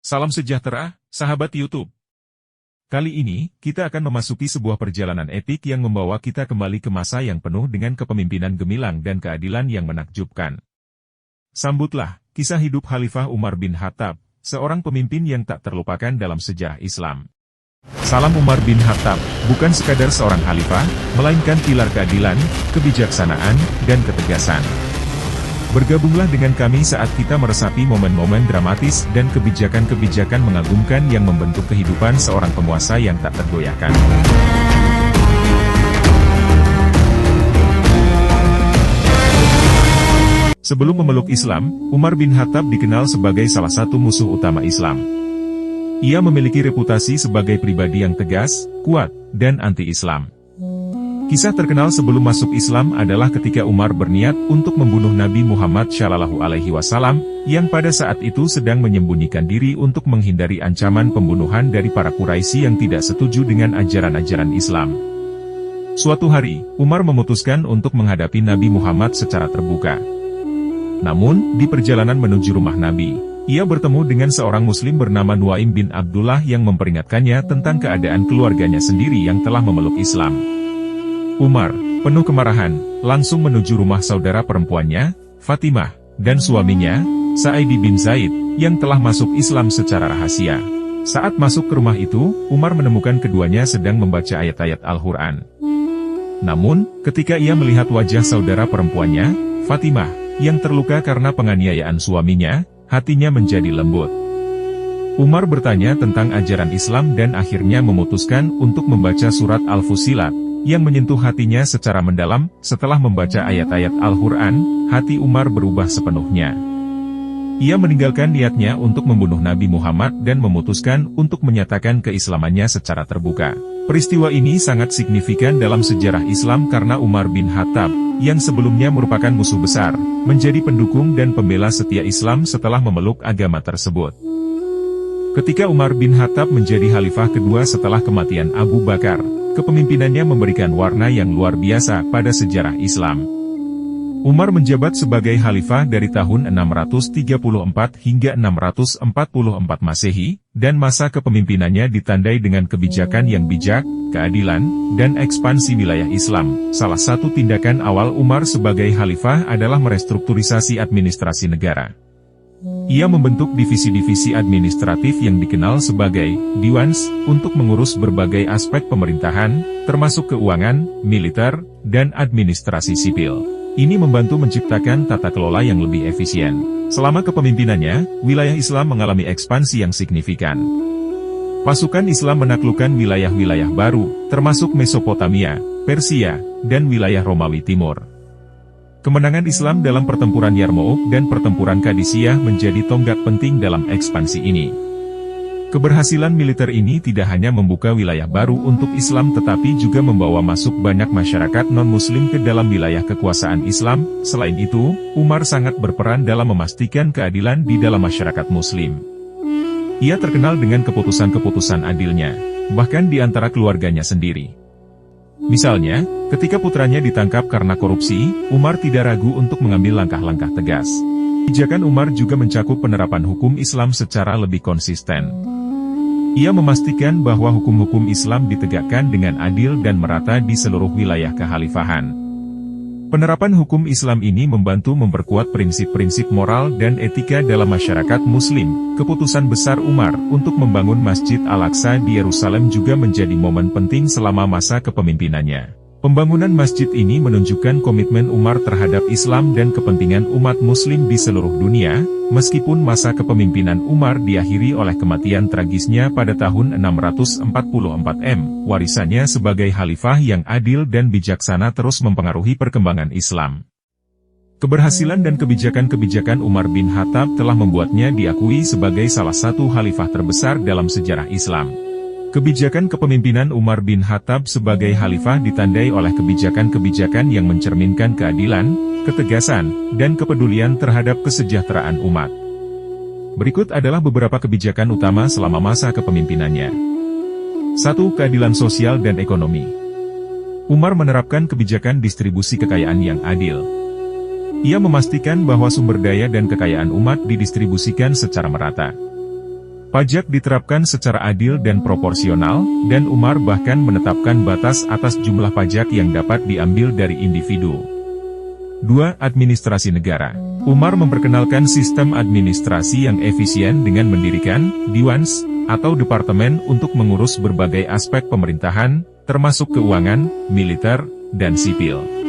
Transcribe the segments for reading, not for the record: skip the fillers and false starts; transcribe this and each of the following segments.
Salam sejahtera, sahabat YouTube. Kali ini, kita akan memasuki sebuah perjalanan etik yang membawa kita kembali ke masa yang penuh dengan kepemimpinan gemilang dan keadilan yang menakjubkan. Sambutlah, kisah hidup Khalifah Umar bin Khattab, seorang pemimpin yang tak terlupakan dalam sejarah Islam. Salam Umar bin Khattab, bukan sekadar seorang khalifah, melainkan pilar keadilan, kebijaksanaan, dan ketegasan. Bergabunglah dengan kami saat kita meresapi momen-momen dramatis dan kebijakan-kebijakan mengagumkan yang membentuk kehidupan seorang penguasa yang tak tergoyahkan. Sebelum memeluk Islam, Umar bin Khattab dikenal sebagai salah satu musuh utama Islam. Ia memiliki reputasi sebagai pribadi yang tegas, kuat, dan anti-Islam. Kisah terkenal sebelum masuk Islam adalah ketika Umar berniat untuk membunuh Nabi Muhammad SAW, yang pada saat itu sedang menyembunyikan diri untuk menghindari ancaman pembunuhan dari para Quraisy yang tidak setuju dengan ajaran-ajaran Islam. Suatu hari, Umar memutuskan untuk menghadapi Nabi Muhammad secara terbuka. Namun, di perjalanan menuju rumah Nabi, ia bertemu dengan seorang Muslim bernama Nuaim bin Abdullah yang memperingatkannya tentang keadaan keluarganya sendiri yang telah memeluk Islam. Umar, penuh kemarahan, langsung menuju rumah saudara perempuannya, Fatimah, dan suaminya, Sa'idi bin Zaid, yang telah masuk Islam secara rahasia. Saat masuk ke rumah itu, Umar menemukan keduanya sedang membaca ayat-ayat Al-Quran. Namun, ketika ia melihat wajah saudara perempuannya, Fatimah, yang terluka karena penganiayaan suaminya, hatinya menjadi lembut. Umar bertanya tentang ajaran Islam dan akhirnya memutuskan untuk membaca surat Al-Fussilat, yang menyentuh hatinya secara mendalam. Setelah membaca ayat-ayat Al-Quran, hati Umar berubah sepenuhnya. Ia meninggalkan niatnya untuk membunuh Nabi Muhammad dan memutuskan untuk menyatakan keislamannya secara terbuka. Peristiwa ini sangat signifikan dalam sejarah Islam karena Umar bin Khattab, yang sebelumnya merupakan musuh besar, menjadi pendukung dan pembela setia Islam setelah memeluk agama tersebut. Ketika Umar bin Khattab menjadi khalifah kedua setelah kematian Abu Bakar, kepemimpinannya memberikan warna yang luar biasa pada sejarah Islam. Umar menjabat sebagai khalifah dari tahun 634 hingga 644 Masehi, dan masa kepemimpinannya ditandai dengan kebijakan yang bijak, keadilan, dan ekspansi wilayah Islam. Salah satu tindakan awal Umar sebagai khalifah adalah merestrukturisasi administrasi negara. Ia membentuk divisi-divisi administratif yang dikenal sebagai Diwans, untuk mengurus berbagai aspek pemerintahan, termasuk keuangan, militer, dan administrasi sipil. Ini membantu menciptakan tata kelola yang lebih efisien. Selama kepemimpinannya, wilayah Islam mengalami ekspansi yang signifikan. Pasukan Islam menaklukkan wilayah-wilayah baru, termasuk Mesopotamia, Persia, dan wilayah Romawi Timur. Kemenangan Islam dalam pertempuran Yarmouk dan pertempuran Qadisiyah menjadi tonggak penting dalam ekspansi ini. Keberhasilan militer ini tidak hanya membuka wilayah baru untuk Islam tetapi juga membawa masuk banyak masyarakat non-muslim ke dalam wilayah kekuasaan Islam. Selain itu, Umar sangat berperan dalam memastikan keadilan di dalam masyarakat muslim. Ia terkenal dengan keputusan-keputusan adilnya, bahkan di antara keluarganya sendiri. Misalnya, ketika putranya ditangkap karena korupsi, Umar tidak ragu untuk mengambil langkah-langkah tegas. Kebijakan Umar juga mencakup penerapan hukum Islam secara lebih konsisten. Ia memastikan bahwa hukum-hukum Islam ditegakkan dengan adil dan merata di seluruh wilayah kekhalifahan. Penerapan hukum Islam ini membantu memperkuat prinsip-prinsip moral dan etika dalam masyarakat Muslim. Keputusan besar Umar untuk membangun Masjid Al-Aqsa di Yerusalem juga menjadi momen penting selama masa kepemimpinannya. Pembangunan masjid ini menunjukkan komitmen Umar terhadap Islam dan kepentingan umat Muslim di seluruh dunia, meskipun masa kepemimpinan Umar diakhiri oleh kematian tragisnya pada tahun 644 Warisannya sebagai khalifah yang adil dan bijaksana terus mempengaruhi perkembangan Islam. Keberhasilan dan kebijakan-kebijakan Umar bin Khattab telah membuatnya diakui sebagai salah satu khalifah terbesar dalam sejarah Islam. Kebijakan kepemimpinan Umar bin Khattab sebagai khalifah ditandai oleh kebijakan-kebijakan yang mencerminkan keadilan, ketegasan, dan kepedulian terhadap kesejahteraan umat. Berikut adalah beberapa kebijakan utama selama masa kepemimpinannya. 1. Keadilan sosial dan ekonomi. Umar menerapkan kebijakan distribusi kekayaan yang adil. Ia memastikan bahwa sumber daya dan kekayaan umat didistribusikan secara merata. Pajak diterapkan secara adil dan proporsional, dan Umar bahkan menetapkan batas atas jumlah pajak yang dapat diambil dari individu. 2. Administrasi negara. Umar memperkenalkan sistem administrasi yang efisien dengan mendirikan Diwans, atau departemen untuk mengurus berbagai aspek pemerintahan, termasuk keuangan, militer, dan sipil.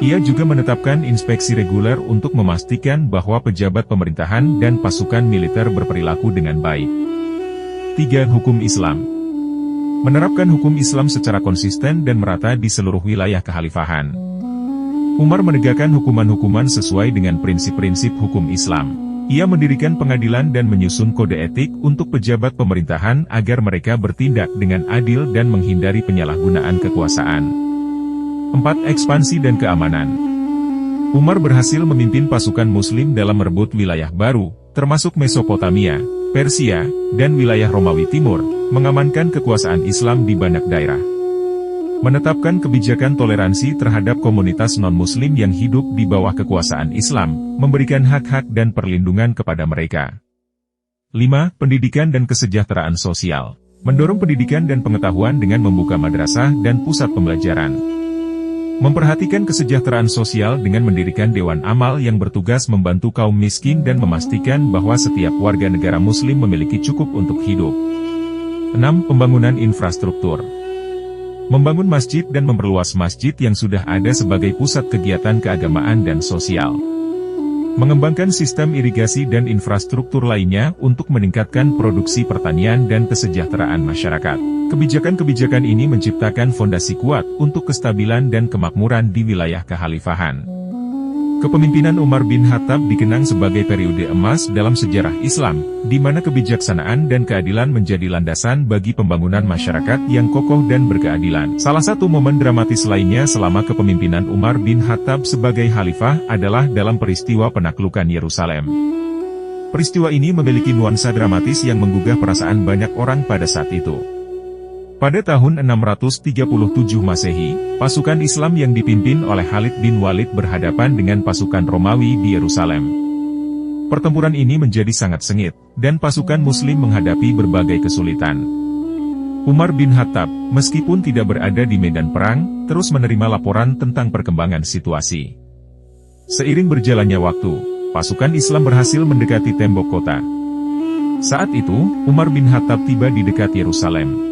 Ia juga menetapkan inspeksi reguler untuk memastikan bahwa pejabat pemerintahan dan pasukan militer berperilaku dengan baik. 3. Hukum Islam. Menerapkan hukum Islam secara konsisten dan merata di seluruh wilayah kekhalifahan. Umar menegakkan hukuman-hukuman sesuai dengan prinsip-prinsip hukum Islam. Ia mendirikan pengadilan dan menyusun kode etik untuk pejabat pemerintahan agar mereka bertindak dengan adil dan menghindari penyalahgunaan kekuasaan. 4. Ekspansi dan keamanan. Umar berhasil memimpin pasukan Muslim dalam merebut wilayah baru, termasuk Mesopotamia, Persia, dan wilayah Romawi Timur, mengamankan kekuasaan Islam di banyak daerah. Menetapkan kebijakan toleransi terhadap komunitas non-Muslim yang hidup di bawah kekuasaan Islam, memberikan hak-hak dan perlindungan kepada mereka. 5. Pendidikan dan kesejahteraan sosial. Mendorong pendidikan dan pengetahuan dengan membuka madrasah dan pusat pembelajaran. Memperhatikan kesejahteraan sosial dengan mendirikan Dewan Amal yang bertugas membantu kaum miskin dan memastikan bahwa setiap warga negara Muslim memiliki cukup untuk hidup. 6. Pembangunan infrastruktur. Membangun masjid dan memperluas masjid yang sudah ada sebagai pusat kegiatan keagamaan dan sosial. Mengembangkan sistem irigasi dan infrastruktur lainnya untuk meningkatkan produksi pertanian dan kesejahteraan masyarakat. Kebijakan-kebijakan ini menciptakan fondasi kuat untuk kestabilan dan kemakmuran di wilayah kekhalifahan. Kepemimpinan Umar bin Khattab dikenang sebagai periode emas dalam sejarah Islam, di mana kebijaksanaan dan keadilan menjadi landasan bagi pembangunan masyarakat yang kokoh dan berkeadilan. Salah satu momen dramatis lainnya selama kepemimpinan Umar bin Khattab sebagai khalifah adalah dalam peristiwa penaklukan Yerusalem. Peristiwa ini memiliki nuansa dramatis yang menggugah perasaan banyak orang pada saat itu. Pada tahun 637 Masehi, pasukan Islam yang dipimpin oleh Khalid bin Walid berhadapan dengan pasukan Romawi di Yerusalem. Pertempuran ini menjadi sangat sengit, dan pasukan Muslim menghadapi berbagai kesulitan. Umar bin Khattab, meskipun tidak berada di medan perang, terus menerima laporan tentang perkembangan situasi. Seiring berjalannya waktu, pasukan Islam berhasil mendekati tembok kota. Saat itu, Umar bin Khattab tiba di dekat Yerusalem.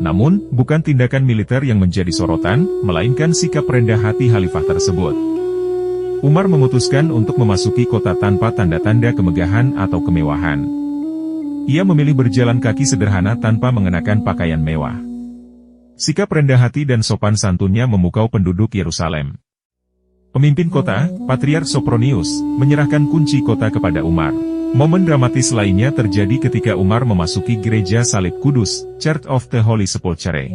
Namun, bukan tindakan militer yang menjadi sorotan, melainkan sikap rendah hati khalifah tersebut. Umar memutuskan untuk memasuki kota tanpa tanda-tanda kemegahan atau kemewahan. Ia memilih berjalan kaki sederhana tanpa mengenakan pakaian mewah. Sikap rendah hati dan sopan santunnya memukau penduduk Yerusalem. Pemimpin kota, Patriark Sopronius, menyerahkan kunci kota kepada Umar. Momen dramatis lainnya terjadi ketika Umar memasuki gereja Salib Kudus, Church of the Holy Sepulchre.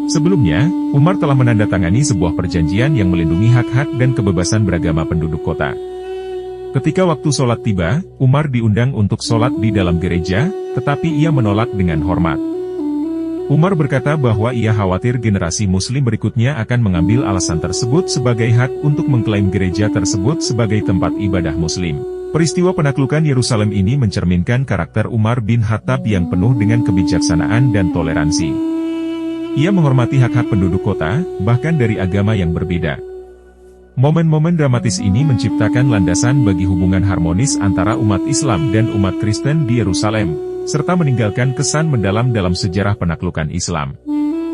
Sebelumnya, Umar telah menandatangani sebuah perjanjian yang melindungi hak-hak dan kebebasan beragama penduduk kota. Ketika waktu sholat tiba, Umar diundang untuk sholat di dalam gereja, tetapi ia menolak dengan hormat. Umar berkata bahwa ia khawatir generasi Muslim berikutnya akan mengambil alasan tersebut sebagai hak untuk mengklaim gereja tersebut sebagai tempat ibadah Muslim. Peristiwa penaklukan Yerusalem ini mencerminkan karakter Umar bin Khattab yang penuh dengan kebijaksanaan dan toleransi. Ia menghormati hak-hak penduduk kota, bahkan dari agama yang berbeda. Momen-momen dramatis ini menciptakan landasan bagi hubungan harmonis antara umat Islam dan umat Kristen di Yerusalem, serta meninggalkan kesan mendalam dalam sejarah penaklukan Islam.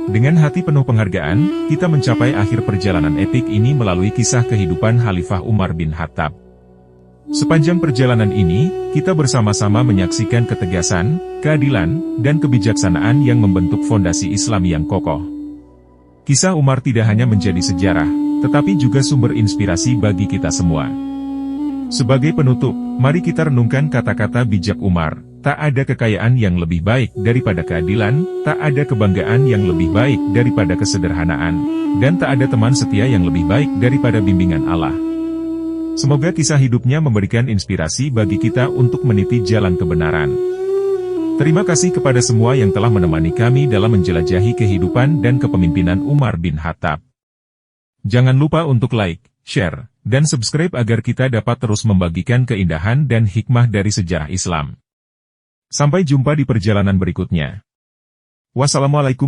Dengan hati penuh penghargaan, kita mencapai akhir perjalanan epik ini melalui kisah kehidupan Khalifah Umar bin Khattab. Sepanjang perjalanan ini, kita bersama-sama menyaksikan ketegasan, keadilan, dan kebijaksanaan yang membentuk fondasi Islam yang kokoh. Kisah Umar tidak hanya menjadi sejarah, tetapi juga sumber inspirasi bagi kita semua. Sebagai penutup, mari kita renungkan kata-kata bijak Umar, tak ada kekayaan yang lebih baik daripada keadilan, tak ada kebanggaan yang lebih baik daripada kesederhanaan, dan tak ada teman setia yang lebih baik daripada bimbingan Allah. Semoga kisah hidupnya memberikan inspirasi bagi kita untuk meniti jalan kebenaran. Terima kasih kepada semua yang telah menemani kami dalam menjelajahi kehidupan dan kepemimpinan Umar bin Khattab. Jangan lupa untuk like, share, dan subscribe agar kita dapat terus membagikan keindahan dan hikmah dari sejarah Islam. Sampai jumpa di perjalanan berikutnya. Wassalamualaikum.